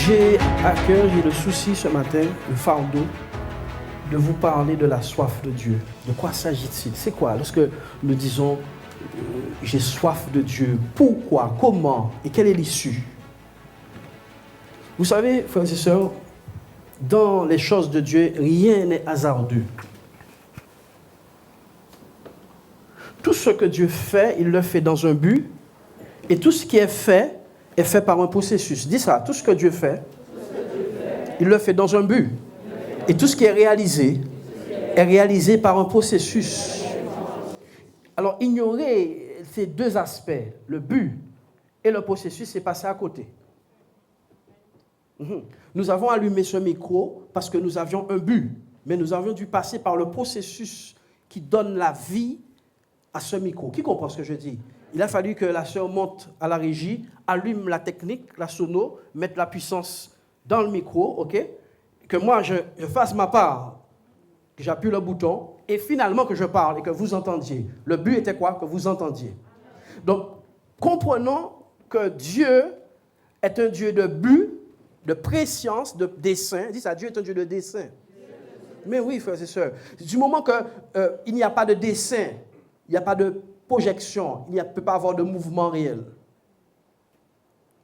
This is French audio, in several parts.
J'ai à cœur, j'ai le souci ce matin, le fardeau, de vous parler de la soif de Dieu. De quoi s'agit-il? C'est quoi? Lorsque nous disons j'ai soif de Dieu, pourquoi, comment et quelle est l'issue? Vous savez, frères et sœurs, dans les choses de Dieu, rien n'est hasardeux. Tout ce que Dieu fait, il le fait dans un but, et tout ce qui est fait par un processus. Dis ça, tout ce que Dieu fait, il le fait dans un but. Et tout ce qui est réalisé par un processus. Alors, ignorer ces deux aspects, le but et le processus, c'est passer à côté. Nous avons allumé ce micro parce que nous avions un but, mais nous avions dû passer par le processus qui donne la vie à ce micro. Qui comprend ce que je dis? Il a fallu que la sœur monte à la régie, allume la technique, la sono, mette la puissance dans le micro, ok? Que moi, je fasse ma part, que j'appuie le bouton, et finalement que je parle et que vous entendiez. Le but était quoi? Que vous entendiez. Donc, comprenons que Dieu est un Dieu de but, de préscience, de dessein. Dis ça, Dieu est un Dieu de dessein. Mais oui, frères et sœurs, du moment qu'il n'y a pas de dessein, il n'y a pas de projection, il ne peut pas avoir de mouvement réel.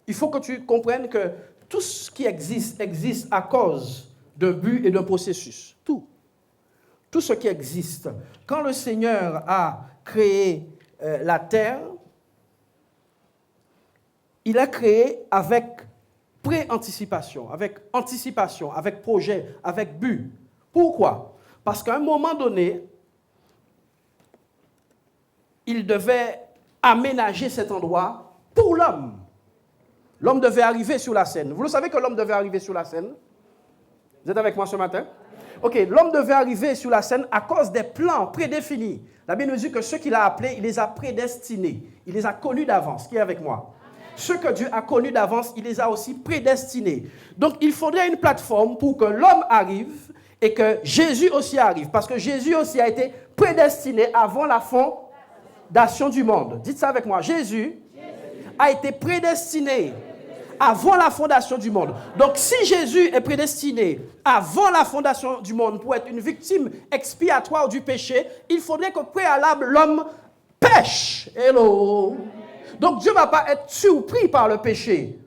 Il faut que tu comprennes que tout ce qui existe à cause d'un but et d'un processus. Tout. Tout ce qui existe. Quand le Seigneur a créé la terre, il a créé avec pré-anticipation, avec projet, avec but. Pourquoi? Parce qu'à un moment donné, il devait aménager cet endroit pour l'homme. L'homme devait arriver sur la scène. Vous le savez que l'homme devait arriver sur la scène? Vous êtes avec moi ce matin? Ok, l'homme devait arriver sur la scène à cause des plans prédéfinis. La Bible nous dit que ceux qu'il a appelés, il les a prédestinés. Il les a connus d'avance. Qui est avec moi? Ceux que Dieu a connus d'avance, il les a aussi prédestinés. Donc, il faudrait une plateforme pour que l'homme arrive et que Jésus aussi arrive. Parce que Jésus aussi a été prédestiné avant la fondation du monde. Dites ça avec moi. Jésus a été prédestiné avant la fondation du monde. Donc, si Jésus est prédestiné avant la fondation du monde pour être une victime expiatoire du péché, il faudrait qu'au préalable, l'homme pêche. Hello. Donc, Dieu ne va pas être surpris par le péché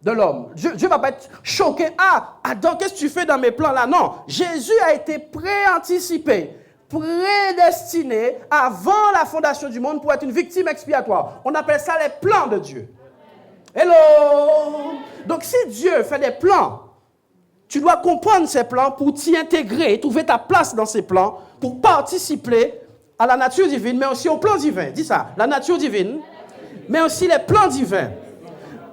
de l'homme. Dieu ne va pas être choqué. Ah, Adam, qu'est-ce que tu fais dans mes plans là? Non, Jésus a été préanticipé, prédestiné avant la fondation du monde pour être une victime expiatoire. On appelle ça les plans de Dieu. Hello! Donc, si Dieu fait des plans, tu dois comprendre ces plans pour t'y intégrer, trouver ta place dans ces plans, pour participer à la nature divine, mais aussi au plan divin. Dis ça, la nature divine, mais aussi les plans divins.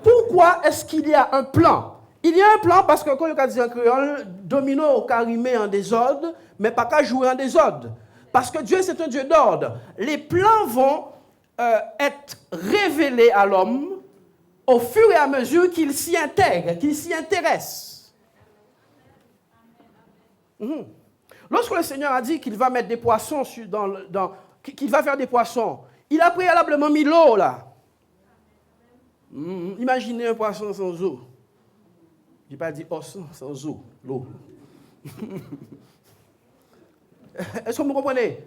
Pourquoi est-ce qu'il y a un plan? Il y a un plan parce que, quand on dit en créole, domino au carimé en désordre, mais pas qu'à jouer en désordre. Parce que Dieu, c'est un Dieu d'ordre. Les plans vont être révélés à l'homme au fur et à mesure qu'il s'y intègre, qu'il s'y intéresse. Lorsque le Seigneur a dit qu'il va mettre des poissons qu'il va faire des poissons, il a préalablement mis l'eau là. Imaginez un poisson sans eau. Je n'ai pas dit poisson sans eau, l'eau. Est-ce que vous comprenez?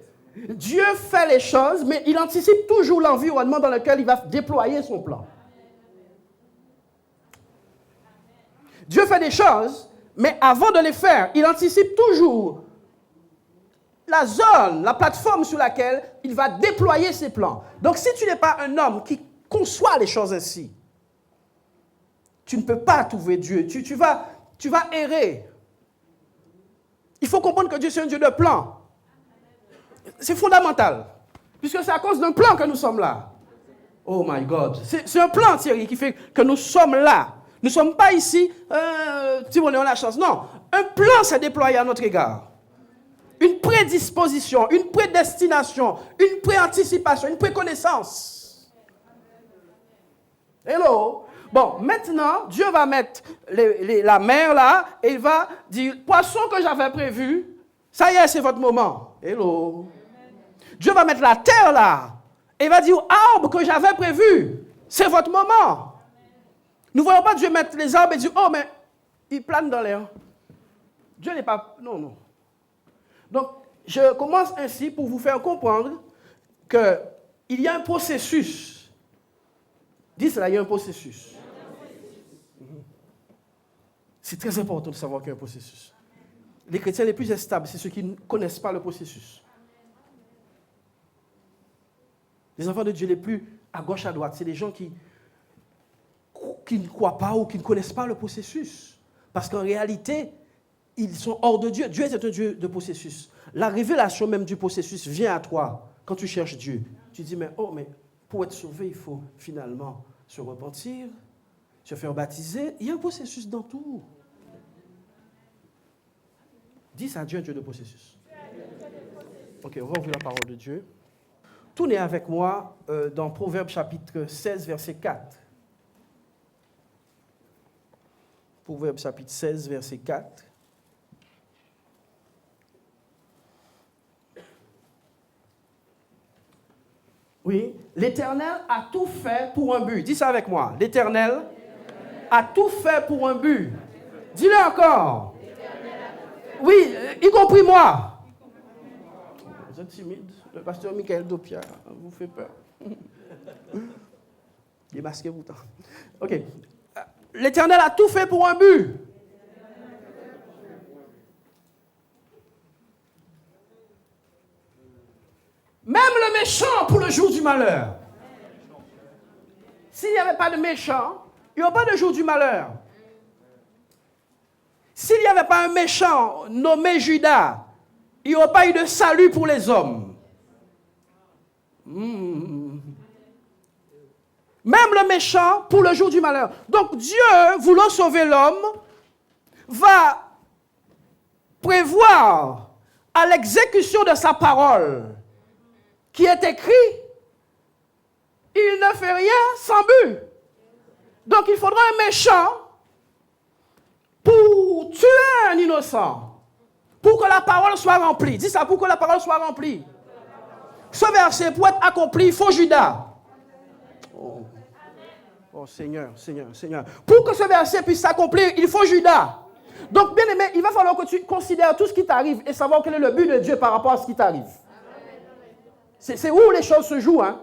Dieu fait les choses, mais il anticipe toujours l'environnement dans lequel il va déployer son plan. Dieu fait des choses, mais avant de les faire, il anticipe toujours la zone, la plateforme sur laquelle il va déployer ses plans. Donc, si tu n'es pas un homme qui conçoit les choses ainsi, tu ne peux pas trouver Dieu. Tu vas errer. Il faut comprendre que Dieu, c'est un Dieu de plan. C'est fondamental. Puisque c'est à cause d'un plan que nous sommes là. Oh my God. C'est un plan, Thierry, qui fait que nous sommes là. Nous ne sommes pas ici, si on a la chance. Non, un plan s'est déployé à notre égard. Une prédisposition, une prédestination, une préanticipation, une préconnaissance. Hello. Bon, maintenant, Dieu va mettre la mer là, et il va dire, poisson que j'avais prévu, ça y est, c'est votre moment. Hello. Dieu va mettre la terre là, et il va dire, arbre que j'avais prévu, c'est votre moment. Nous ne voyons pas Dieu mettre les arbres et dire, oh, mais il plane dans l'air. Dieu n'est pas... Non, non. Donc, je commence ainsi pour vous faire comprendre qu'il y a un processus. Dis cela, il y a un processus. C'est très important de savoir qu'il y a un processus. Les chrétiens les plus instables, c'est ceux qui ne connaissent pas le processus. Les enfants de Dieu les plus à gauche, à droite, c'est des gens qui ne croient pas ou qui ne connaissent pas le processus. Parce qu'en réalité, ils sont hors de Dieu. Dieu est un Dieu de processus. La révélation même du processus vient à toi quand tu cherches Dieu. Tu dis, mais pour être sauvé, il faut finalement se repentir, se faire baptiser. Il y a un processus dans tout. Dis ça, Dieu est un Dieu de processus. Ok, on va ouvrir la parole de Dieu. Tournez avec moi dans Proverbes chapitre 16, verset 4. Proverbes chapitre 16, verset 4. Oui, l'Éternel a tout fait pour un but. Dis ça avec moi. L'Éternel a tout fait pour un but. Dis-le encore. Oui, y compris moi. Vous êtes timide. Le pasteur Michael Dopia vous fait peur. Démasquez-vous. Ok. L'Éternel a tout fait pour un but. Même le méchant pour le jour du malheur. S'il n'y avait pas de méchant, il n'y aurait pas de jour du malheur. S'il n'y avait pas un méchant nommé Judas, il n'y aurait pas eu de salut pour les hommes. Même le méchant pour le jour du malheur. Donc Dieu, voulant sauver l'homme, va prévoir à l'exécution de sa parole qui est écrit, il ne fait rien sans but. Donc il faudra un méchant pour tuer un innocent, pour que la parole soit remplie. Dis ça, pour que la parole soit remplie. Ce verset, pour être accompli, il faut Judas. Oh Seigneur, Seigneur, Seigneur. Pour que ce verset puisse s'accomplir, il faut Judas. Donc, bien aimé, il va falloir que tu considères tout ce qui t'arrive et savoir quel est le but de Dieu par rapport à ce qui t'arrive. C'est où les choses se jouent, hein?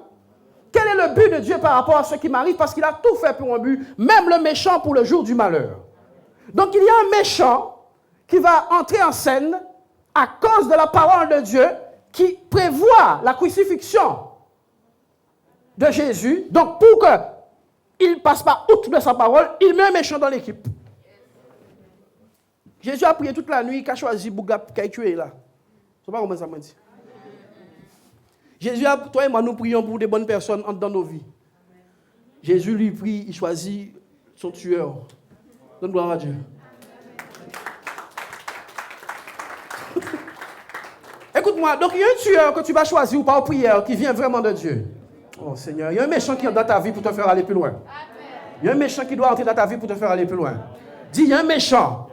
Quel est le but de Dieu par rapport à ce qui m'arrive? Parce qu'il a tout fait pour un but, même le méchant pour le jour du malheur. Donc, il y a un méchant qui va entrer en scène à cause de la parole de Dieu qui prévoit la crucifixion de Jésus. Donc, pour qu'il ne passe pas outre de sa parole, il met un méchant dans l'équipe. Jésus a prié toute la nuit, il a choisi Bougap, qui a tué là. Je ne sais pas comment ça m'a dit. Jésus, toi et moi, nous prions pour des bonnes personnes dans nos vies. Jésus lui prie, il choisit son tueur. Donne gloire à Dieu. Écoute-moi, donc il y a un tueur que tu vas choisir ou pas aux prières qui vient vraiment de Dieu. Oh Seigneur, il y a un méchant qui est dans ta vie pour te faire aller plus loin. Il y a un méchant qui doit entrer dans ta vie pour te faire aller plus loin. Dis, il y a un méchant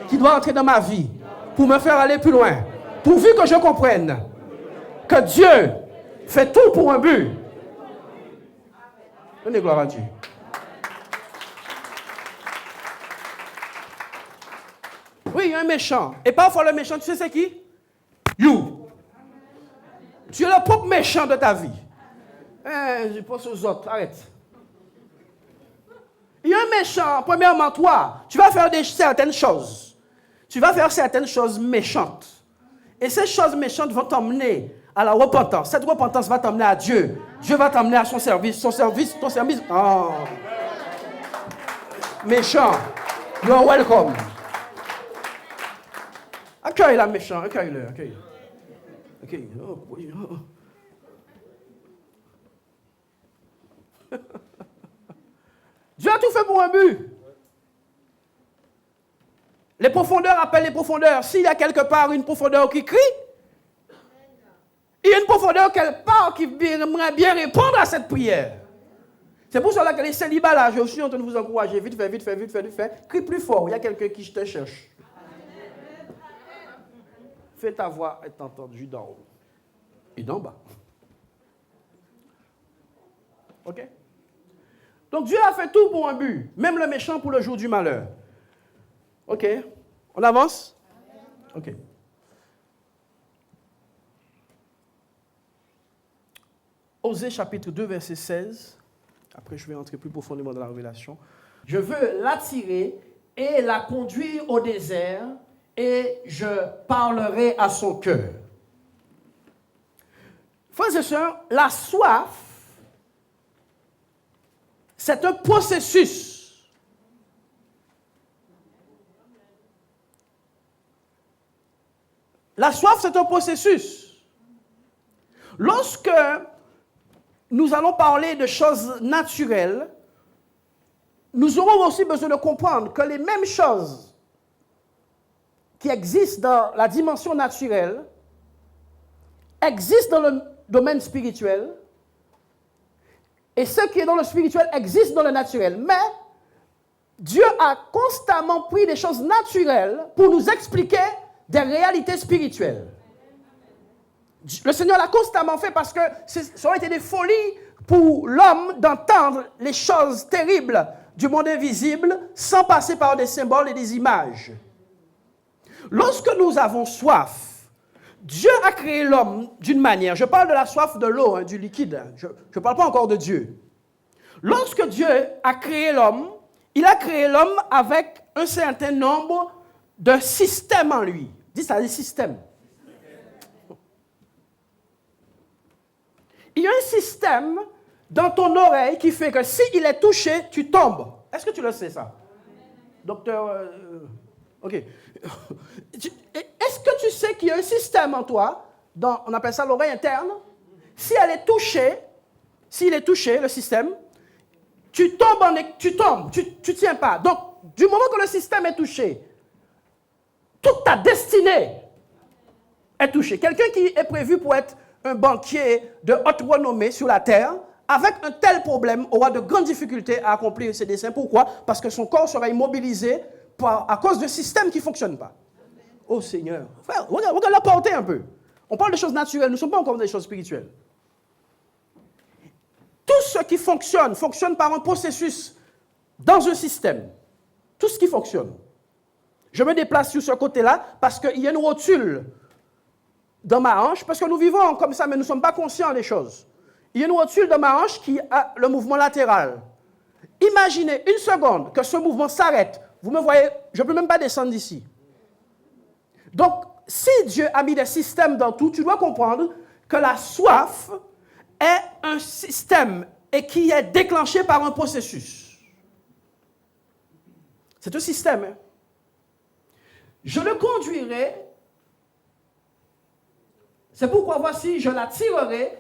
qui doit entrer dans ma vie pour me faire aller plus loin. Pourvu que je comprenne que Dieu fait tout pour un but. Donnez gloire à Dieu. Oui, il y a un méchant. Et parfois le méchant, tu sais c'est qui? You. Tu es le propre méchant de ta vie. Je pense aux autres, arrête. Il y a un méchant, premièrement toi, tu vas faire certaines choses. Tu vas faire certaines choses méchantes. Et ces choses méchantes vont t'emmener à la repentance. Cette repentance va t'emmener à Dieu. Dieu va t'emmener à son service. Ton service. Oh. Méchant. You're welcome. Accueille la méchant. Accueille-le. Accueille. Oh, oui. Oh. Dieu a tout fait pour un but. Les profondeurs appellent les profondeurs. S'il y a quelque part une profondeur qui crie, il y a une profondeur quelque part qui aimerait bien répondre à cette prière. C'est pour cela que les célibats là, je suis en train de vous encourager. Vite fait. Crie plus fort. Il y a quelqu'un qui te cherche. Fais ta voix être entendue d'en haut et d'en bas. Ok? Donc Dieu a fait tout pour un but, même le méchant pour le jour du malheur. OK. On avance? OK. Osée chapitre 2, verset 16. Après, je vais entrer plus profondément dans la révélation. Je veux l'attirer et la conduire au désert et je parlerai à son cœur. Frères et sœurs, la soif, c'est un processus. La soif, c'est un processus. Lorsque nous allons parler de choses naturelles, nous aurons aussi besoin de comprendre que les mêmes choses qui existent dans la dimension naturelle existent dans le domaine spirituel et ce qui est dans le spirituel existe dans le naturel. Mais Dieu a constamment pris des choses naturelles pour nous expliquer des réalités spirituelles. Le Seigneur l'a constamment fait parce que ça aurait été des folies pour l'homme d'entendre les choses terribles du monde invisible sans passer par des symboles et des images. Lorsque nous avons soif, Dieu a créé l'homme d'une manière. Je parle de la soif de l'eau, du liquide. Je ne parle pas encore de Dieu. Lorsque Dieu a créé l'homme, il a créé l'homme avec un certain nombre de systèmes en lui. Dis ça, des systèmes. Il y a un système dans ton oreille qui fait que s'il est touché, tu tombes. Est-ce que tu le sais, ça? Docteur... OK. Est-ce que tu sais qu'il y a un système en toi, on appelle ça l'oreille interne? Si elle est touchée, s'il est touché, le système, tu tombes, tu tiens pas. Donc, du moment que le système est touché, toute ta destinée est touchée. Quelqu'un qui est prévu pour être un banquier de haute renommée sur la terre, avec un tel problème, aura de grandes difficultés à accomplir ses desseins. Pourquoi? Parce que son corps sera immobilisé à cause d'un système qui ne fonctionne pas. Oh Seigneur. Frère, regarde la portée un peu. On parle de choses naturelles, nous ne sommes pas encore dans des choses spirituelles. Tout ce qui fonctionne, fonctionne par un processus dans un système. Tout ce qui fonctionne. Je me déplace sur ce côté-là parce qu'il y a une rotule dans ma hanche, parce que nous vivons comme ça, mais nous ne sommes pas conscients des choses. Il y a une rotule dans ma hanche qui a le mouvement latéral. Imaginez une seconde que ce mouvement s'arrête. Vous me voyez, je ne peux même pas descendre d'ici. Donc, si Dieu a mis des systèmes dans tout, tu dois comprendre que la soif est un système et qui est déclenché par un processus. C'est un système. Hein? Je le conduirai. C'est pourquoi voici, je la tirerai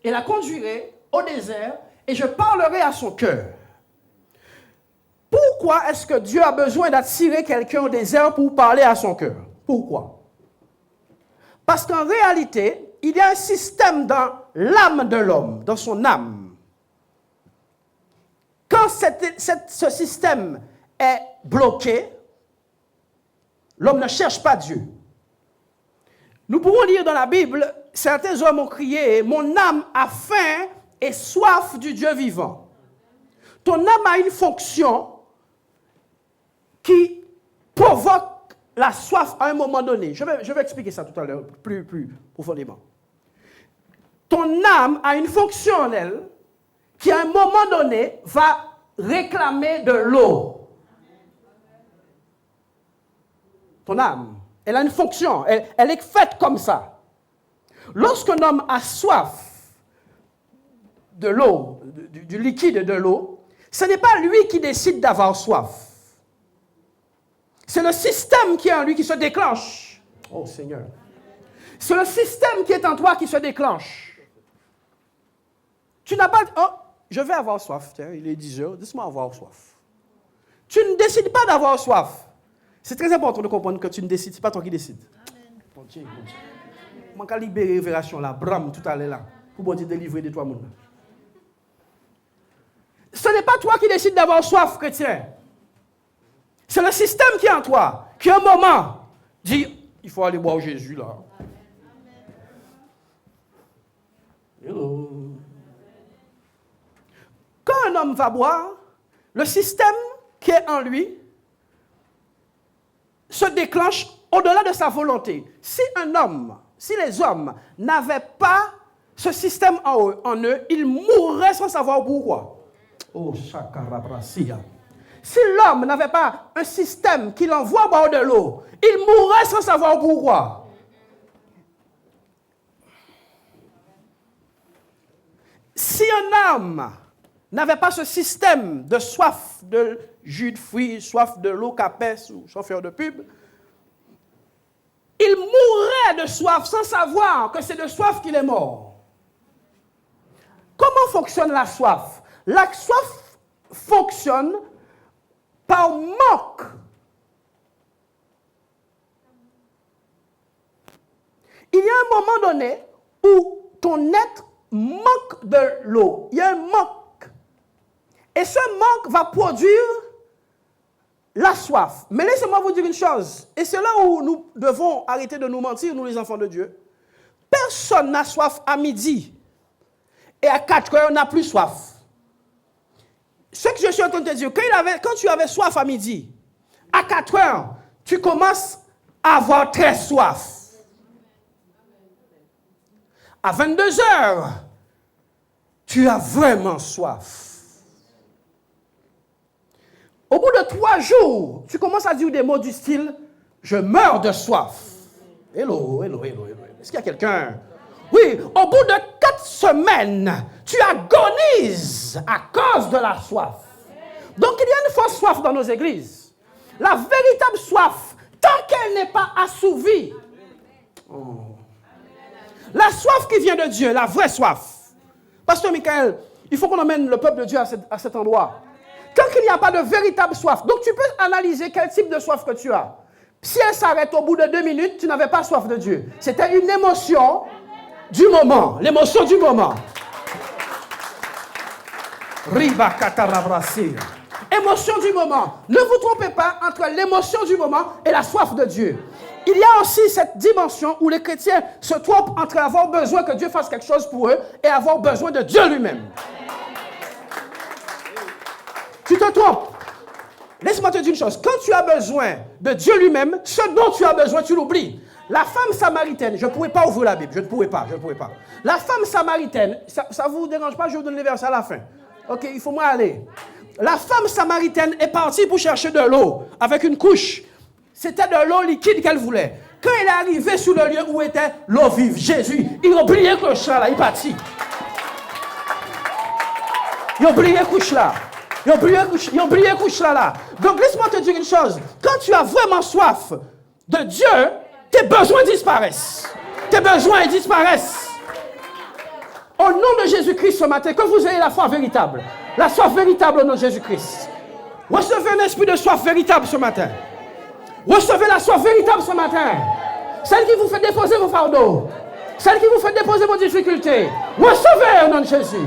et la conduirai au désert et je parlerai à son cœur. Pourquoi est-ce que Dieu a besoin d'attirer quelqu'un au désert pour parler à son cœur? Pourquoi? Parce qu'en réalité, il y a un système dans l'âme de l'homme, dans son âme. Quand ce système est bloqué, l'homme ne cherche pas Dieu. Nous pouvons lire dans la Bible, certains hommes ont crié « Mon âme a faim et soif du Dieu vivant ». Ton âme a une fonction qui provoque la soif à un moment donné. Je vais expliquer ça tout à l'heure, plus profondément. Ton âme a une fonction en elle qui, à un moment donné, va réclamer de l'eau. Ton âme, elle a une fonction, elle est faite comme ça. Lorsqu'un homme a soif de l'eau, du liquide de l'eau, ce n'est pas lui qui décide d'avoir soif. C'est le système qui est en lui qui se déclenche. Oh Seigneur. C'est le système qui est en toi qui se déclenche. Tu n'as pas... Oh, je vais avoir soif. Tiens, il est 10 heures, laisse-moi avoir soif. Tu ne décides pas d'avoir soif. C'est très important de comprendre que tu ne décides, c'est pas toi qui décides. Bon Dieu, bon Dieu. Je vais libérer la révélation là, bram, tout à l'heure là, pour te délivrer de toi, mon. Ce n'est pas toi qui décides d'avoir soif, chrétien. C'est le système qui est en toi, qui à un moment dit, il faut aller boire Jésus là. Hello. Quand un homme va boire, le système qui est en lui se déclenche au-delà de sa volonté. Si les hommes n'avaient pas ce système en eux, ils mourraient sans savoir pourquoi. Oh, Shakarabrasia. Si l'homme n'avait pas un système qui l'envoie au bord de l'eau, il mourrait sans savoir pourquoi. Si un homme n'avait pas ce système de soif de jus de fruits, soif de l'eau capès ou chauffeur de pub, il mourrait de soif sans savoir que c'est de soif qu'il est mort. Comment fonctionne la soif? La soif fonctionne par manque. Il y a un moment donné où ton être manque de l'eau. Il y a un manque. Et ce manque va produire la soif. Mais laissez-moi vous dire une chose. Et c'est là où nous devons arrêter de nous mentir, nous les enfants de Dieu. Personne n'a soif à midi. Et à 4 heures, on n'a plus soif. Ce que je suis en train de te dire, quand tu avais soif à midi, à 4 heures, tu commences à avoir très soif. À 22 heures, tu as vraiment soif. Au bout de 3 jours, tu commences à dire des mots du style « Je meurs de soif ». Hello. Est-ce qu'il y a quelqu'un? Oui, au bout de 4 semaines, tu agonises à cause de la soif. Donc il y a une fausse soif dans nos églises. La véritable soif, tant qu'elle n'est pas assouvie. La soif qui vient de Dieu, la vraie soif. Pasteur Michael, il faut qu'on emmène le peuple de Dieu à cet endroit. Tant qu'il n'y a pas de véritable soif, donc tu peux analyser quel type de soif que tu as. Si elle s'arrête au bout de 2 minutes, tu n'avais pas soif de Dieu. C'était une émotion du moment. L'émotion du moment. Riba katarabrasi. Émotion du moment. Ne vous trompez pas entre l'émotion du moment et la soif de Dieu. Il y a aussi cette dimension où les chrétiens se trompent entre avoir besoin que Dieu fasse quelque chose pour eux et avoir besoin de Dieu lui-même. Tu te trompes. Laisse-moi te dire une chose. Quand tu as besoin de Dieu lui-même, ce dont tu as besoin, tu l'oublies. La femme samaritaine, je ne pourrais pas ouvrir la Bible, je ne pourrais pas. La femme samaritaine, ça ne vous dérange pas, je vais vous donner les versets à la fin. Ok, il faut moi aller. La femme samaritaine est partie pour chercher de l'eau avec une couche. C'était de l'eau liquide qu'elle voulait. Quand elle est arrivée sur le lieu où était l'eau vive, Jésus, il a oublié que le chat là, il est parti. Il a oublié couche là. Il a oublié couche là. Donc laisse-moi te dire une chose. Quand tu as vraiment soif de Dieu, tes besoins disparaissent. Tes besoins disparaissent. Au nom de Jésus-Christ ce matin, que vous ayez la foi véritable. La soif véritable au nom de Jésus-Christ. Recevez un esprit de soif véritable ce matin. Recevez la soif véritable ce matin. Celle qui vous fait déposer vos fardeaux. Celle qui vous fait déposer vos difficultés. Recevez au nom de Jésus.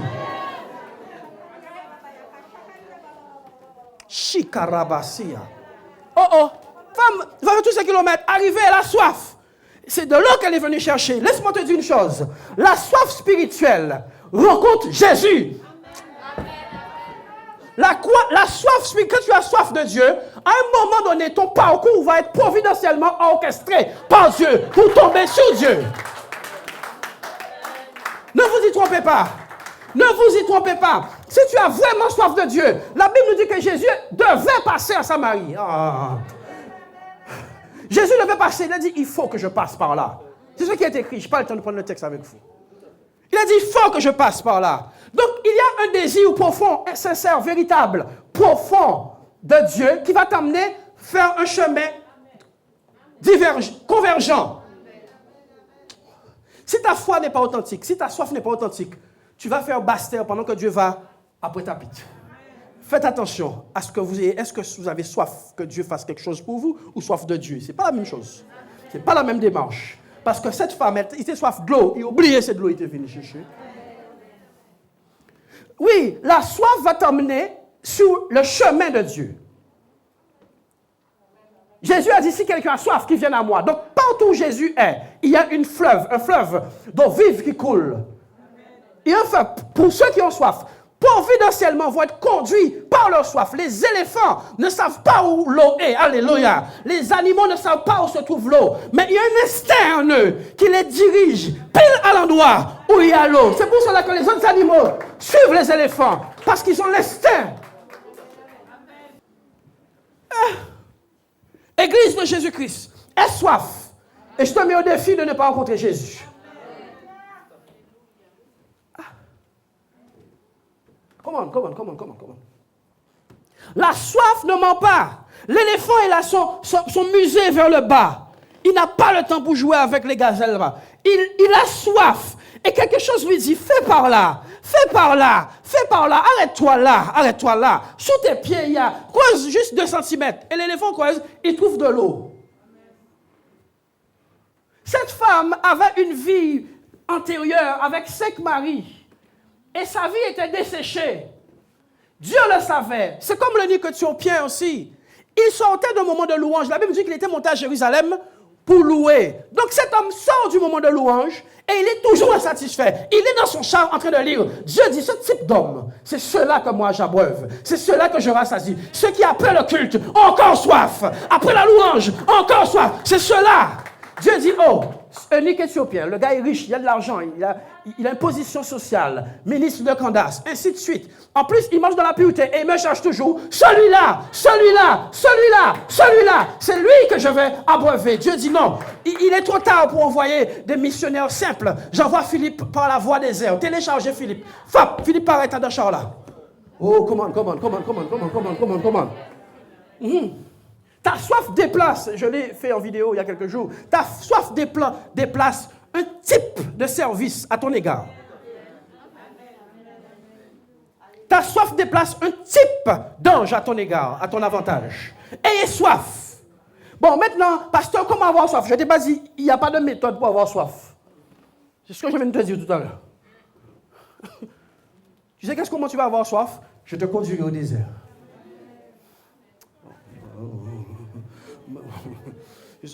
Shikarabasia. Femme, 28 kilomètres, arrivée, elle a soif. C'est de l'eau qu'elle est venue chercher. Laisse-moi te dire une chose. La soif spirituelle rencontre Jésus. La soif spirituelle, quand tu as soif de Dieu, à un moment donné, ton parcours va être providentiellement orchestré par Dieu pour tomber sur Dieu. Ne vous y trompez pas. Ne vous y trompez pas. Si tu as vraiment soif de Dieu, la Bible nous dit que Jésus devait passer à Samarie. Jésus devait passer. Il a dit, il faut que je passe par là. C'est ce qui est écrit. Je n'ai pas le temps de prendre le texte avec vous. Il a dit, il faut que je passe par là. Donc, il y a un désir profond, sincère, véritable, profond de Dieu qui va t'amener faire un chemin convergent. Si ta foi n'est pas authentique, si ta soif n'est pas authentique, tu vas faire basse-terre pendant que Dieu va après ta pite. Faites attention à ce que vous ayez. Est-ce que vous avez soif que Dieu fasse quelque chose pour vous ou soif de Dieu? Ce n'est pas la même chose. Ce n'est pas la même démarche. Parce que cette femme, elle était soif de l'eau. Il a oublié cette eau, il était venu chercher. Oui, la soif va t'emmener sur le chemin de Dieu. Jésus a dit, si quelqu'un a soif, qu'il vienne à moi. Donc, partout où Jésus est, il y a un fleuve d'eau vive qui coule. Il y a un fleuve pour ceux qui ont soif. Pour providentiellement vont être conduits par leur soif. Les éléphants ne savent pas où l'eau est. Alléluia. Les animaux ne savent pas où se trouve l'eau. Mais il y a un instinct en eux qui les dirige pile à l'endroit où il y a l'eau. C'est pour cela que les autres animaux suivent les éléphants. Parce qu'ils ont l'instinct. Église de Jésus-Christ, aie soif. Et je te mets au défi de ne pas rencontrer Jésus. Come on. La soif ne ment pas. L'éléphant est là, son musée vers le bas. Il n'a pas le temps pour jouer avec les gazelles là-bas. Il a soif. Et quelque chose lui dit, fais par là. Arrête-toi là. Sous tes pieds, il y a, creuse juste 2 cm. Et l'éléphant creuse, il trouve de l'eau. Cette femme avait une vie antérieure avec 5 maris. Et sa vie était desséchée. Dieu le savait. C'est comme le dit que Éthiopien aussi. Il sortait d'un moment de louange. La Bible dit qu'il était monté à Jérusalem pour louer. Donc cet homme sort du moment de louange et il est toujours insatisfait. Il est dans son char en train de lire. Dieu dit, ce type d'homme, c'est ceux-là que moi j'abreuve. C'est ceux-là que je rassasie. Ceux qui après le culte ont encore soif. Après la louange, encore soif. C'est ceux-là. Dieu dit, oh, un Éthiopien, le gars est riche, il a de l'argent, il a une position sociale, ministre de Candace, ainsi de suite. En plus, il mange dans la pureté et il me cherche toujours. Celui-là. C'est lui que je vais abreuver. Dieu dit non. Il est trop tard pour envoyer des missionnaires simples. J'envoie Philippe par la voie des airs. Téléchargez Philippe. Philippe paraît à Dachar là. Oh, comment. Ta soif déplace, je l'ai fait en vidéo il y a quelques jours, ta soif déplace un type de service à ton égard. Ta soif déplace un type d'ange à ton égard, à ton avantage. Ayez soif. Bon, maintenant, pasteur, comment avoir soif? Je t'ai pas dit, il n'y a pas de méthode pour avoir soif. C'est ce que je viens de te dire tout à l'heure. Tu sais comment tu vas avoir soif? Je te conduirai au désert. Je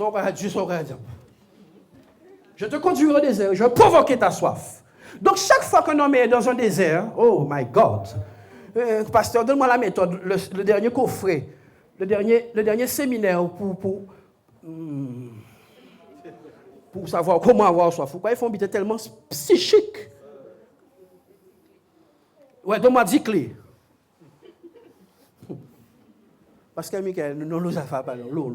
te conduirai au désert, je vais provoquer ta soif. Donc chaque fois qu'un homme est dans un désert, oh my God, pasteur, donne-moi la méthode, le dernier coffret, le dernier séminaire pour savoir comment avoir soif. Pourquoi ils font biter tellement psychique? Ouais, donne-moi 10 clés. Parce que Michael, nous avons pas l'eau.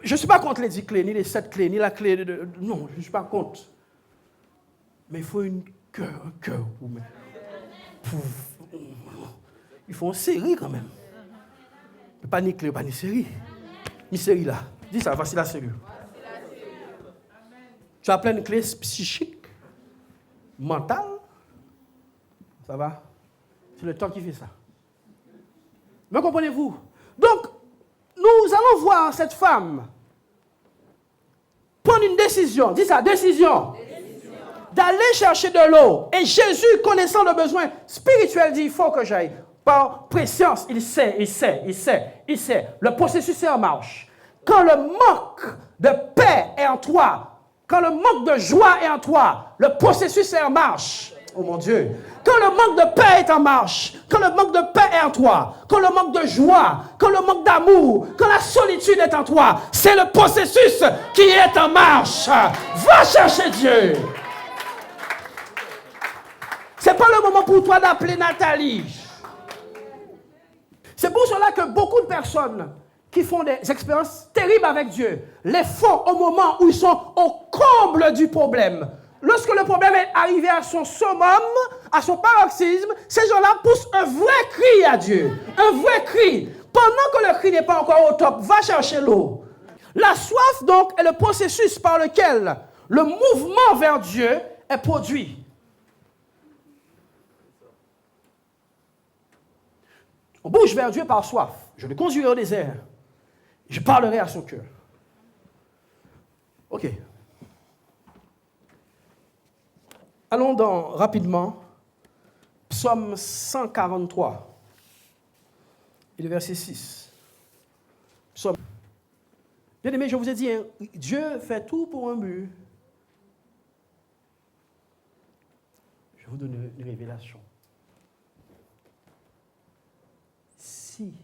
Je ne suis pas contre les 10 clés, ni les 7 clés, ni la clé de... Non, je ne suis pas contre. Mais il faut un cœur. Il faut une série quand même. Pas ni clé, pas ni série. Ni série là. Dis ça, voici la série. Tu as plein de clés psychiques, mentales. Ça va? C'est le temps qui fait ça. Mais comprenez-vous? Donc, nous allons voir cette femme prendre une décision. Dis ça, décision. D'aller chercher de l'eau. Et Jésus, connaissant le besoin spirituel, dit, il faut que j'aille. Par préscience, il sait. Le processus est en marche. Quand le manque de paix est en toi, quand le manque de joie est en toi, le processus est en marche. Oh mon Dieu. Quand le manque de paix est en marche, quand le manque de paix est en toi, quand le manque de joie, quand le manque d'amour, quand la solitude est en toi, c'est le processus qui est en marche. Va chercher Dieu. Ce n'est pas le moment pour toi d'appeler Nathalie. C'est pour cela que beaucoup de personnes qui font des expériences terribles avec Dieu les font au moment où ils sont au comble du problème. Lorsque le problème est arrivé à son summum, à son paroxysme, ces gens-là poussent un vrai cri à Dieu. Un vrai cri. Pendant que le cri n'est pas encore au top, va chercher l'eau. La soif, donc, est le processus par lequel le mouvement vers Dieu est produit. On bouge vers Dieu par soif. Je le conduirai au désert. Je parlerai à son cœur. OK. Allons rapidement, Psaume 143, et le verset 6. Psaume. Bien aimé, je vous ai dit, hein, Dieu fait tout pour un but. Je vais vous donner une révélation. si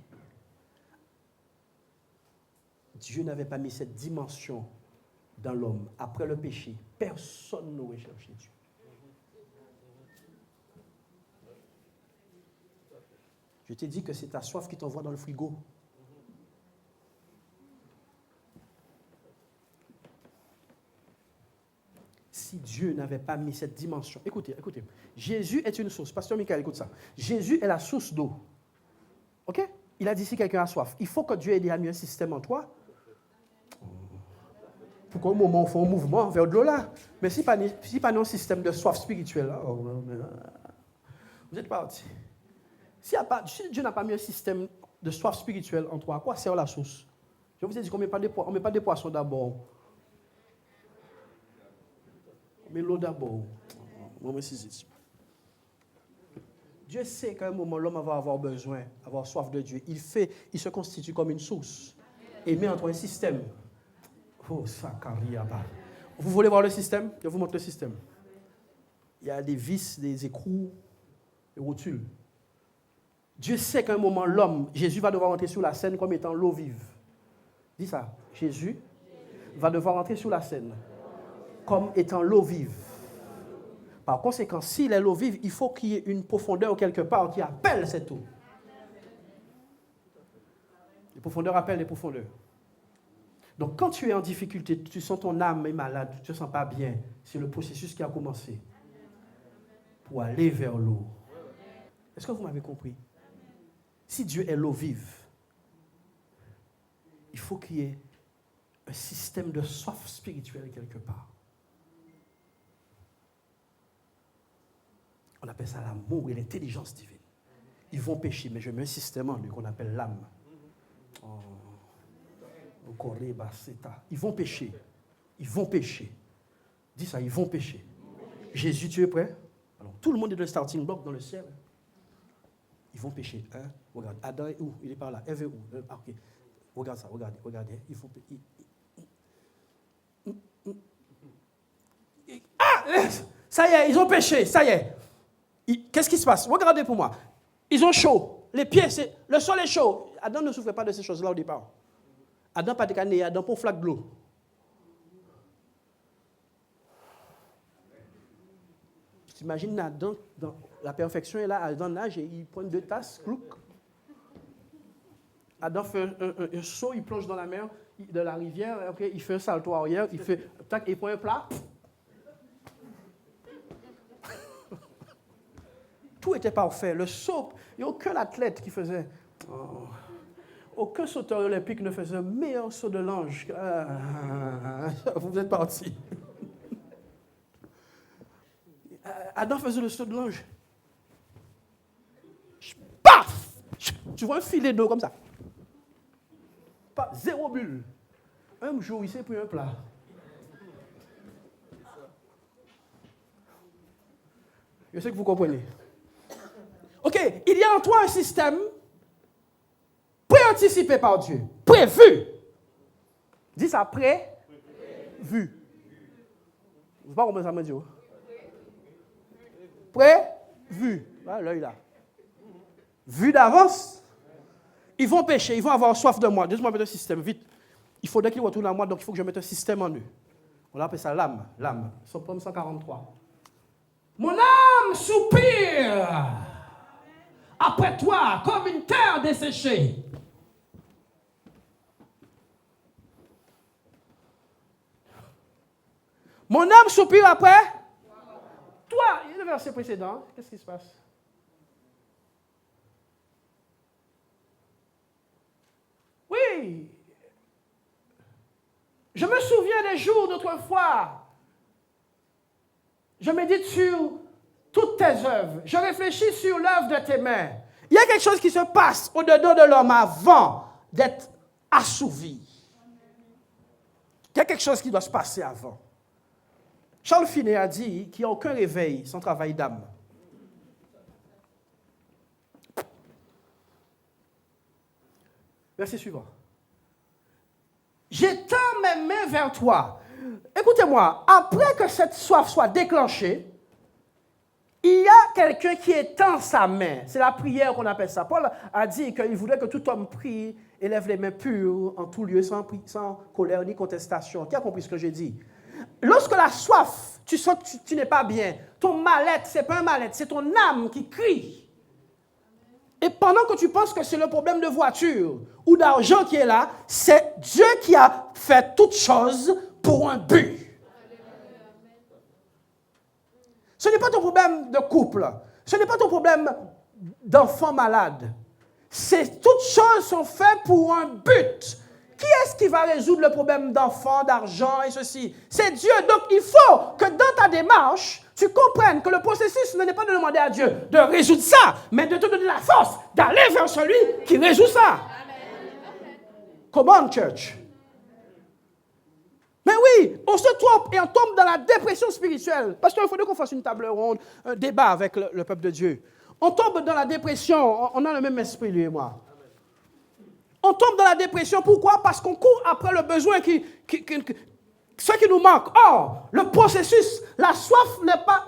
Dieu n'avait pas mis cette dimension dans l'homme, après le péché, personne n'aurait cherché Dieu. Je t'ai dit que c'est ta soif qui t'envoie dans le frigo. Si Dieu n'avait pas mis cette dimension, écoutez, Jésus est une source. Pasteur Michael, écoute ça. Jésus est la source d'eau. OK? Il a dit si quelqu'un a soif, il faut que Dieu ait mis un système en toi. Pourquoi au moment où on fait un mouvement vers de l'eau là? Mais si pas un système de soif spirituelle, là, vous êtes parti. Si Dieu n'a pas mis un système de soif spirituelle en toi, à quoi sert la source? Je vous ai dit qu'on ne met pas des poissons d'abord. On met l'eau d'abord. Dieu sait qu'à un moment, l'homme va avoir besoin, avoir soif de Dieu. Il se constitue comme une source. Et il met en toi un système. Oh, Sakariaba. Vous voulez voir le système? Je vous montre le système. Il y a des vis, des écrous, des rotules. Dieu sait qu'à un moment, Jésus va devoir entrer sur la scène comme étant l'eau vive. Dis ça. Jésus va devoir entrer sur la scène comme étant l'eau vive. Par conséquent, s'il est l'eau vive, il faut qu'il y ait une profondeur quelque part qui appelle cette eau. Les profondeurs appellent les profondeurs. Donc, quand tu es en difficulté, tu sens ton âme est malade, tu ne te sens pas bien, c'est le processus qui a commencé pour aller vers l'eau. Est-ce que vous m'avez compris? Si Dieu est l'eau vive, il faut qu'il y ait un système de soif spirituelle quelque part. On appelle ça l'amour et l'intelligence divine. Ils vont pécher, mais je mets un système en lui qu'on appelle l'âme. Ils vont pécher. Ils vont pécher. Dis ça, ils vont pécher. Jésus, tu es prêt? Alors, tout le monde est dans le starting block dans le ciel. Ils vont pécher. Hein? Regarde, Adam est où? Il est par là. Ève est où? Okay. Regarde ça, regardez. Il faut... Ça y est, ils ont péché, ça y est. Qu'est-ce qui se passe? Regardez pour moi. Ils ont chaud. Les pieds, le sol est chaud. Adam ne souffrait pas de ces choses-là au départ. Adam pas de cané, Adam pour flaque de l'eau. T'imagines Adam, dans la perfection est là, Adam nage et il prend 2 tasses, clouc. Adam fait un saut, il plonge dans la mer, de la rivière, okay, il fait un salto arrière, il prend un plat. Tout était parfait. Le saut, il n'y a aucun athlète qui faisait... aucun sauteur olympique ne faisait un meilleur saut de l'ange. Vous êtes partis. Adam faisait le saut de l'ange. Paf! Tu vois un filet d'eau comme ça. Pas, 0 bulle. Un jour, il s'est pris un plat. Je sais que vous comprenez. OK, il y a en toi un système pré-anticipé par Dieu, prévu. Dis ça, prévu. Vous ne savez pas comment ça me dit. Prévu. Voilà, l'œil là. Vu d'avance. Ils vont pécher, ils vont avoir soif de moi. Dis-moi mettre un système, vite. Il faudrait qu'ils retournent à moi, donc il faut que je mette un système en eux. On appelle ça l'âme. Psaume 143. Mon âme soupire après toi comme une terre desséchée. Mon âme soupire après toi. Il y a le verset précédent. Qu'est-ce qui se passe? Oui. Je me souviens des jours d'autrefois. Je médite sur toutes tes œuvres. Je réfléchis sur l'œuvre de tes mains. Il y a quelque chose qui se passe au-dedans de l'homme avant d'être assouvi. Il y a quelque chose qui doit se passer avant. Charles Finney a dit qu'il n'y a aucun réveil sans travail d'âme. Verset suivant. J'étends mes mains vers toi. Écoutez-moi, après que cette soif soit déclenchée, il y a quelqu'un qui étend sa main. C'est la prière qu'on appelle ça. Paul a dit qu'il voudrait que tout homme prie et lève les mains pures en tout lieu, sans colère ni contestation. Qui a compris ce que j'ai dit? Lorsque la soif, tu sens que tu n'es pas bien, ton mal-être, ce n'est pas un mal-être, c'est ton âme qui crie. Et pendant que tu penses que c'est le problème de voiture ou d'argent qui est là, c'est Dieu qui a fait toutes choses pour un but. Ce n'est pas ton problème de couple. Ce n'est pas ton problème d'enfant malade. Toutes choses sont faites pour un but. Qui est-ce qui va résoudre le problème d'enfant, d'argent et ceci? C'est Dieu. Donc, il faut que dans ta démarche, tu comprennes que le processus ne n'est pas de demander à Dieu de résoudre ça, mais de te donner la force d'aller vers celui qui résout ça. Come on, church. Mais oui, on se trompe et on tombe dans la dépression spirituelle. Parce qu'il faudrait qu'on fasse une table ronde, un débat avec le peuple de Dieu. On tombe dans la dépression. On a le même esprit, lui et moi. On tombe dans la dépression. Pourquoi? Parce qu'on court après le besoin ce qui nous manque. Or, le processus, la soif n'est pas...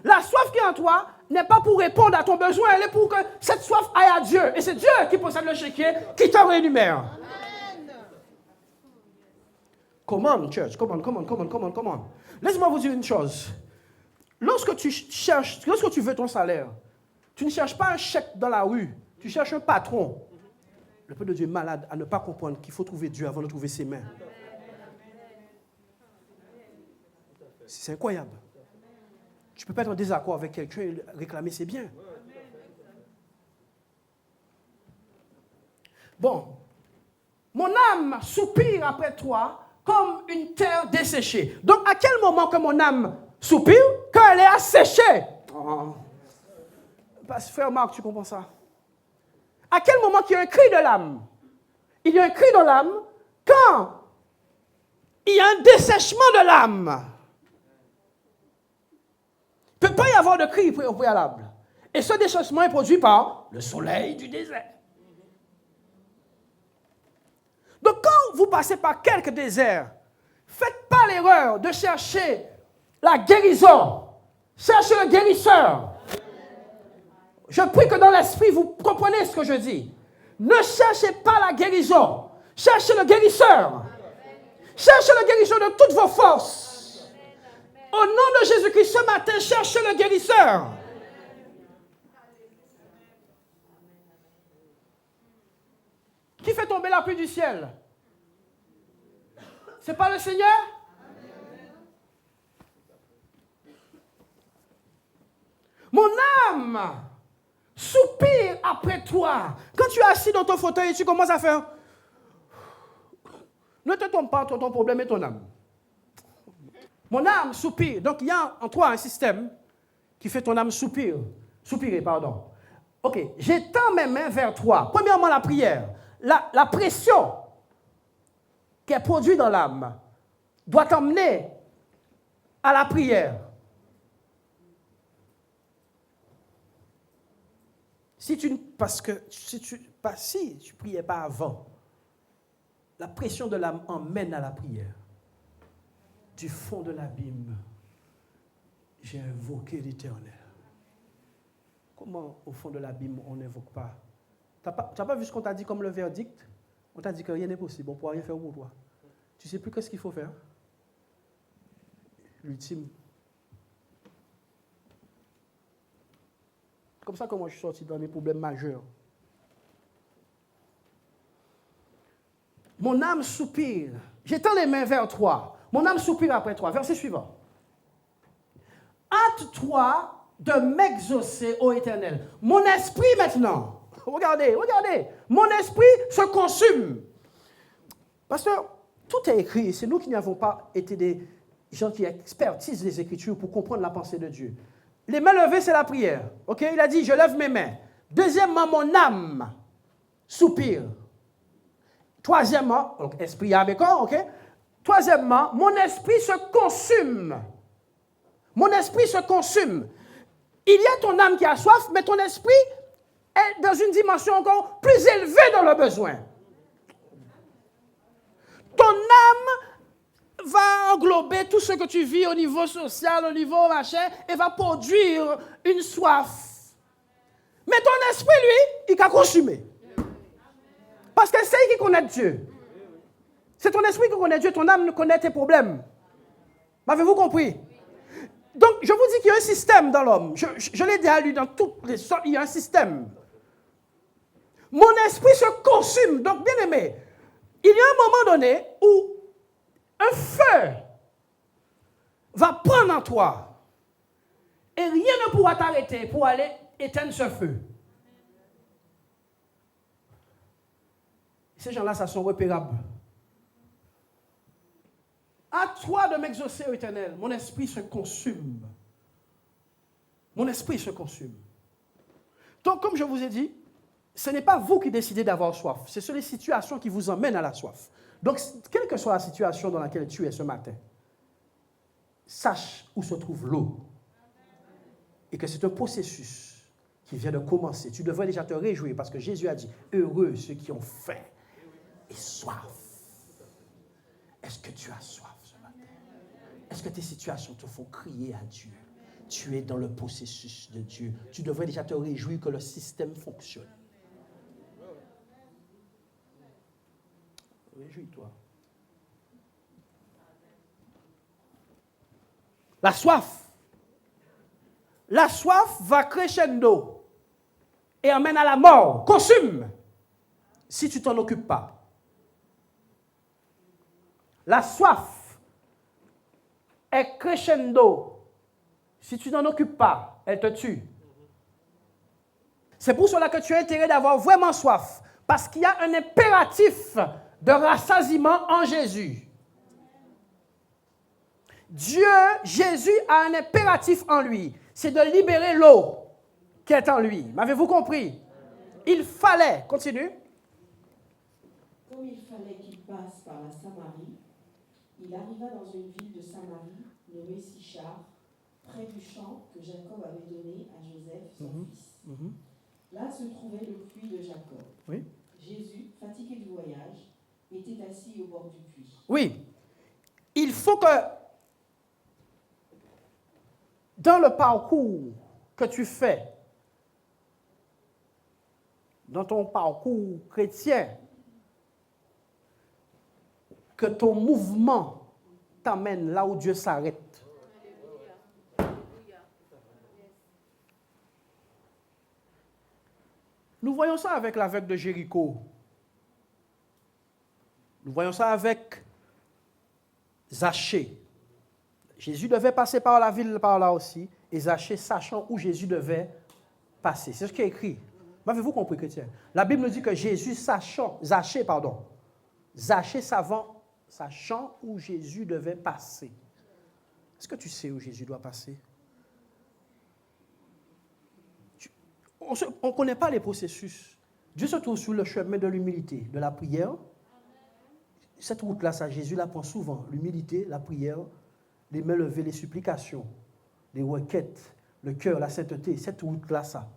La soif qui est en toi n'est pas pour répondre à ton besoin, elle est pour que cette soif aille à Dieu. Et c'est Dieu qui possède le chéquier, qui te rémunère. Come on, church, come on. Laisse-moi vous dire une chose. Lorsque tu veux ton salaire, tu ne cherches pas un chèque dans la rue, tu cherches un patron. Le peuple de Dieu est malade à ne pas comprendre qu'il faut trouver Dieu avant de trouver ses mains. C'est incroyable. Tu ne peux pas être en désaccord avec quelqu'un et réclamer ses biens. Bon, mon âme soupire après toi comme une terre desséchée. Donc, à quel moment que mon âme soupire? Quand elle est asséchée. Oh. Frère Marc, tu comprends ça? À quel moment qu'il y a un cri de l'âme? Il y a un cri de l'âme quand il y a un dessèchement de l'âme. Il ne peut pas y avoir de cri au préalable. Et ce dessèchement est produit par le soleil du désert. Donc, quand vous passez par quelques déserts, faites pas l'erreur de chercher la guérison. Cherchez le guérisseur. Je prie que dans l'esprit, vous comprenez ce que je dis. Ne cherchez pas la guérison. Cherchez le guérisseur. Cherchez le guérisseur de toutes vos forces. Au nom de Jésus-Christ, ce matin, cherchez le guérisseur. Qui fait tomber la pluie du ciel? C'est pas le Seigneur? Mon âme soupire après toi. Quand tu es assis dans ton fauteuil et tu commences à faire... Ne te trompe pas, ton problème est ton âme. Mon âme soupire. Donc, il y a en toi un système qui fait ton âme soupirer, pardon. Ok, j'étends mes mains vers toi. Premièrement, la prière. La pression qui est produite dans l'âme doit t'emmener à la prière. Si tu ne priais pas avant, la pression de l'âme emmène à la prière. Du fond de l'abîme, j'ai invoqué l'Éternel. Comment, au fond de l'abîme, on n'invoque pas? Tu n'as pas vu ce qu'on t'a dit comme le verdict? On t'a dit que rien n'est possible, on ne pourra rien faire pour toi. Tu ne sais plus qu'est-ce qu'il faut faire? L'ultime. Comme ça que moi je suis sorti dans des problèmes majeurs. Mon âme soupire. J'étends les mains vers toi. Mon âme soupire après toi. Verset suivant. Hâte-toi de m'exaucer, ô Éternel. Mon esprit maintenant. Regardez. Mon esprit se consume. Parce que tout est écrit. C'est nous qui n'avons pas été des gens qui expertisent les Écritures pour comprendre la pensée de Dieu. Les mains levées, c'est la prière. Ok? Il a dit, je lève mes mains. Deuxièmement, mon âme soupire. Troisièmement, donc esprit, âme et corps, ok? Troisièmement, mon esprit se consume. Mon esprit se consume. Il y a ton âme qui a soif, mais ton esprit est dans une dimension encore plus élevée dans le besoin. Ton âme va englober tout ce que tu vis au niveau social, au niveau machin, et va produire une soif. Mais ton esprit, lui, il va consumer. Parce que c'est lui qui connaît Dieu. C'est ton esprit qui connaît Dieu, ton âme connaît tes problèmes. M'avez-vous compris? Donc, je vous dis qu'il y a un système dans l'homme. Je l'ai déjà lu dans toutes les sortes, il y a un système. Mon esprit se consume. Donc, bien aimé, il y a un moment donné où un feu va prendre en toi et rien ne pourra t'arrêter pour aller éteindre ce feu. Ces gens-là, ça sont repérables. À toi de m'exaucer, ô Éternel. Mon esprit se consume. Mon esprit se consume. Donc, comme je vous ai dit, ce n'est pas vous qui décidez d'avoir soif. Ce sont les situations qui vous emmènent à la soif. Donc, quelle que soit la situation dans laquelle tu es ce matin, sache où se trouve l'eau. Et que c'est un processus qui vient de commencer. Tu devrais déjà te réjouir parce que Jésus a dit, heureux ceux qui ont faim et soif. Est-ce que tu as soif ce matin? Est-ce que tes situations te font crier à Dieu? Tu es dans le processus de Dieu. Tu devrais déjà te réjouir que le système fonctionne. Réjouis-toi. La soif. La soif va crescendo et amène à la mort. Consume si tu ne t'en occupes pas. La soif est crescendo. Si tu n'en occupes pas, elle te tue. C'est pour cela que tu as intérêt d'avoir vraiment soif. Parce qu'il y a un impératif de rassasiement en Jésus. Dieu, Jésus a un impératif en lui. C'est de libérer l'eau qui est en lui. M'avez-vous compris? Il fallait, continue. Comme il fallait qu'il passe par la Samarie, il arriva dans une ville de Samarie, nommée Sichar, près du champ que Jacob avait donné à Joseph, son fils. Là se trouvait le puits de Jacob. Oui. Jésus, fatigué du voyage, était assis au bord du puits. Oui. Il faut que, dans le parcours que tu fais, dans ton parcours chrétien, que ton mouvement t'amène là où Dieu s'arrête. Nous voyons ça avec l'aveugle de Jéricho. Nous voyons ça avec Zachée. Jésus devait passer par la ville par là aussi, et Zachée sachant où Jésus devait passer. C'est ce qui est écrit. M'avez-vous compris, chrétien? La Bible nous dit que Jésus sachant où Jésus devait passer. Est-ce que tu sais où Jésus doit passer? On ne connaît pas les processus. Dieu se trouve sur le chemin de l'humilité, de la prière. Cette route-là, ça, Jésus la prend souvent. L'humilité, la prière, les mains levées, les supplications, les requêtes, le cœur, la sainteté. Cette route-là, ça.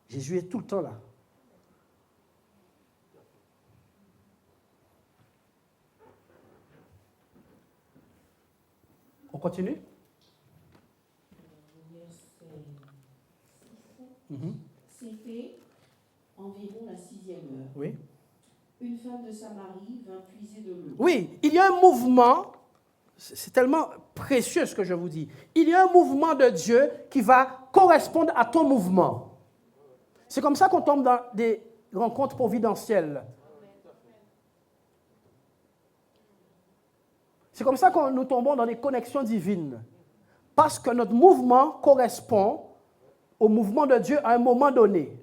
Jésus est tout le temps là. On continue? C'était environ la 6e heure. Oui. Une femme de Samarie vint puiser de l'eau. Oui, il y a un mouvement, c'est tellement précieux ce que je vous dis. Il y a un mouvement de Dieu qui va correspondre à ton mouvement. C'est comme ça qu'on tombe dans des rencontres providentielles. C'est comme ça que nous tombons dans des connexions divines. Parce que notre mouvement correspond au mouvement de Dieu à un moment donné.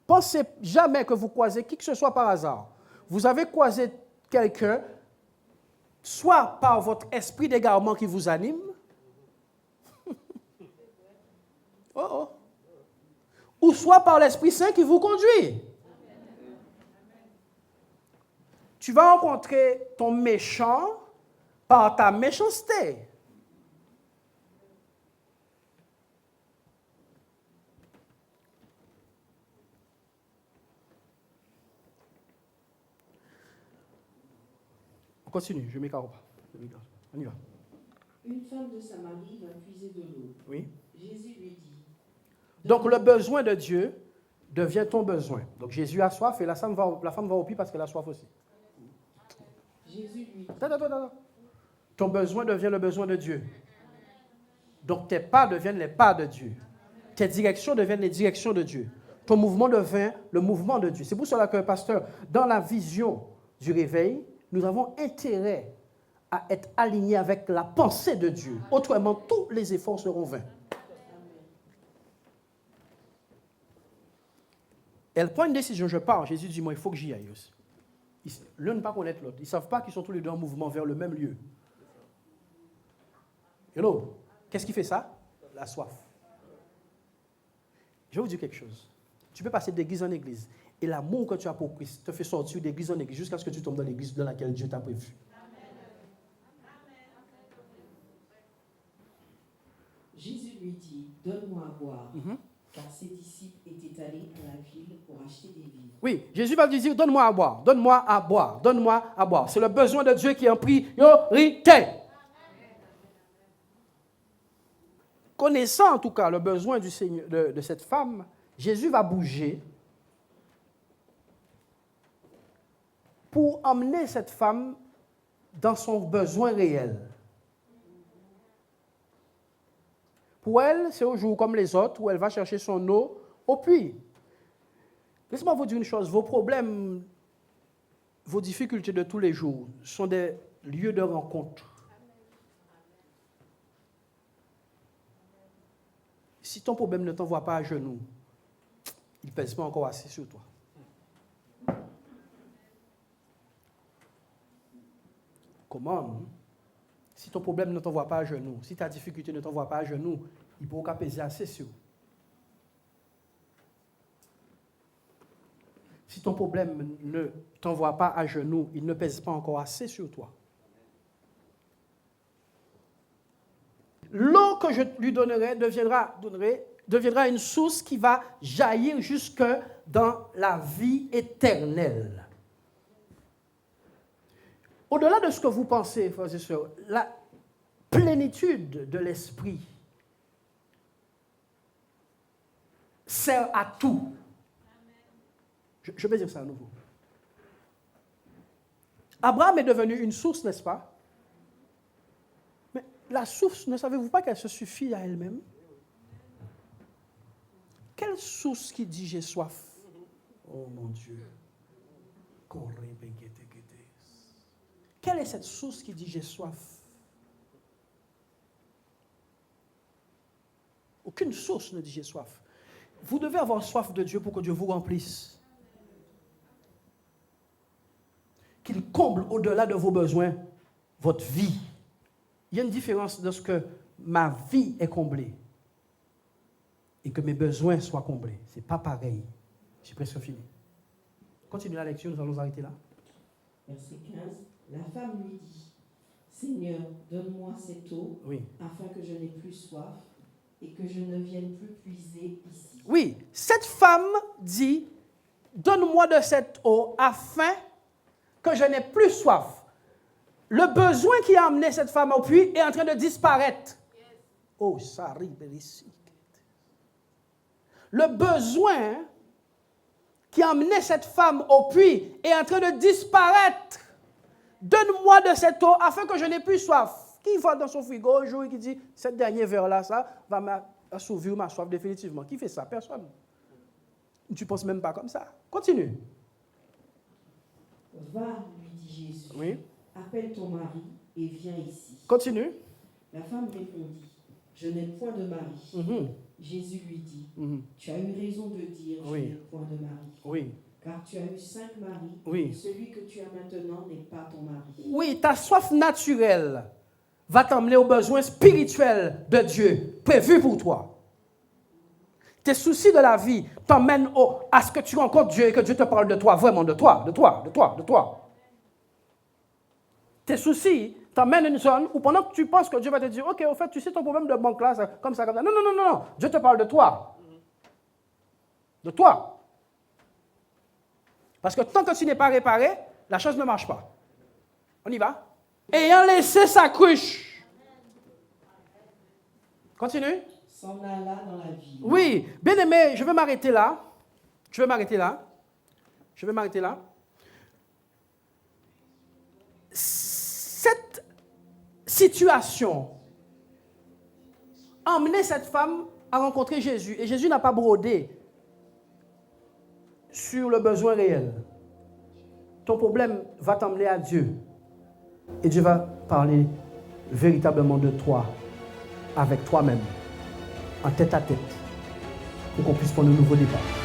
Pensez jamais que vous croisez qui que ce soit par hasard. Vous avez croisé quelqu'un, soit par votre esprit d'égarement qui vous anime, ou soit par l'Esprit Saint qui vous conduit. Tu vas rencontrer ton méchant par ta méchanceté. continue, je m'écarte pas. On y va. Une femme de Samarie vint puiser de l'eau. Oui. Jésus lui dit. Donc le besoin de Dieu devient ton besoin. Donc Jésus a soif et la femme va au puits parce qu'elle a soif aussi. Jésus lui dit. Attends. Ton besoin devient le besoin de Dieu. Donc tes pas deviennent les pas de Dieu. Tes directions deviennent les directions de Dieu. Ton mouvement devient le mouvement de Dieu. C'est pour cela que, pasteur, dans la vision du réveil, nous avons intérêt à être alignés avec la pensée de Dieu. Autrement, tous les efforts seront vains. Elle prend une décision, je pars. Jésus dit, moi, il faut que j'y aille aussi. L'un ne pas connaître l'autre. Ils ne savent pas qu'ils sont tous les deux en mouvement vers le même lieu. Hello, qu'est-ce qui fait ça? La soif. Je vais vous dire quelque chose. Tu peux passer d'église en église et l'amour que tu as pour Christ te fait sortir d'église en église jusqu'à ce que tu tombes dans l'église dans laquelle Dieu t'a prévu. Jésus lui dit, donne-moi à boire, car ses disciples étaient allés à la ville pour acheter des vivres. Oui, Jésus va lui dire, donne-moi à boire, donne-moi à boire, donne-moi à boire. C'est le besoin de Dieu qui est en priorité. Connaissant en tout cas le besoin du Seigneur, de cette femme, Jésus va bouger pour emmener cette femme dans son besoin réel. Pour elle, c'est un jour comme les autres où elle va chercher son eau au puits. Laissez-moi vous dire une chose, vos problèmes, vos difficultés de tous les jours sont des lieux de rencontre. Si ton problème ne t'envoie pas à genoux, il ne pèse pas encore assez sur toi. Comment? Si ton problème ne t'envoie pas à genoux, si ta difficulté ne t'envoie pas à genoux, il ne peut pas peser assez sur. Si ton problème ne t'envoie pas à genoux, il ne pèse pas encore assez sur toi. L'eau que je lui donnerai deviendra une source qui va jaillir jusque dans la vie éternelle. Au-delà de ce que vous pensez, frères et sœurs, la plénitude de l'esprit sert à tout. Je vais dire ça à nouveau. Abraham est devenu une source, n'est-ce pas? Mais la source, ne savez-vous pas qu'elle se suffit à elle-même? Quelle source qui dit j'ai soif? Oh mon Dieu. Quelle est cette source qui dit j'ai soif? Aucune source ne dit j'ai soif. Vous devez avoir soif de Dieu pour que Dieu vous remplisse. Qu'il comble au-delà de vos besoins votre vie. Il y a une différence de ce que ma vie est comblée et que mes besoins soient comblés. Ce n'est pas pareil. J'ai presque fini. Continue la lecture, nous allons arrêter là. Verset 15. La femme lui dit, Seigneur, donne-moi cette eau, afin que je n'ai plus soif et que je ne vienne plus puiser ici. Oui, cette femme dit, donne-moi de cette eau afin que je n'ai plus soif. Le besoin qui a amené cette femme au puits est en train de disparaître. Oh, ça arrive ici. Le besoin qui a amené cette femme au puits est en train de disparaître. Donne-moi de cette eau afin que je n'ai plus soif. Qui va dans son frigo un jour et qui dit, cette dernière verre-là, ça va m'assouvir ma soif définitivement. Qui fait ça? Personne. Tu ne penses même pas comme ça. Continue. Va, lui dit Jésus. Oui. Appelle ton mari et viens ici. Continue. La femme répondit, je n'ai point de mari. Jésus lui dit, tu as eu raison de dire, je n'ai point de mari. Oui. Car tu as eu 5 maris, et celui que tu as maintenant n'est pas ton mari. Oui, ta soif naturelle va t'emmener aux besoins spirituels de Dieu, prévus pour toi. Tes soucis de la vie t'emmènent à ce que tu rencontres Dieu et que Dieu te parle de toi, vraiment de toi. Tes soucis t'emmènent à une zone où pendant que tu penses que Dieu va te dire, ok, au fait, tu sais ton problème de banque là, comme ça. Non. Dieu te parle de toi. De toi. Parce que tant que tu n'es pas réparé, la chose ne marche pas. On y va. Ayant laissé sa cruche. Continue. S'en alla dans la ville. Oui, bien aimé, je vais m'arrêter là. Cette situation a emmené cette femme à rencontrer Jésus. Et Jésus n'a pas brodé sur le besoin réel. Ton problème va t'emmener à Dieu. Et Dieu va parler véritablement de toi, avec toi-même, en tête à tête, pour qu'on puisse prendre un nouveau départ.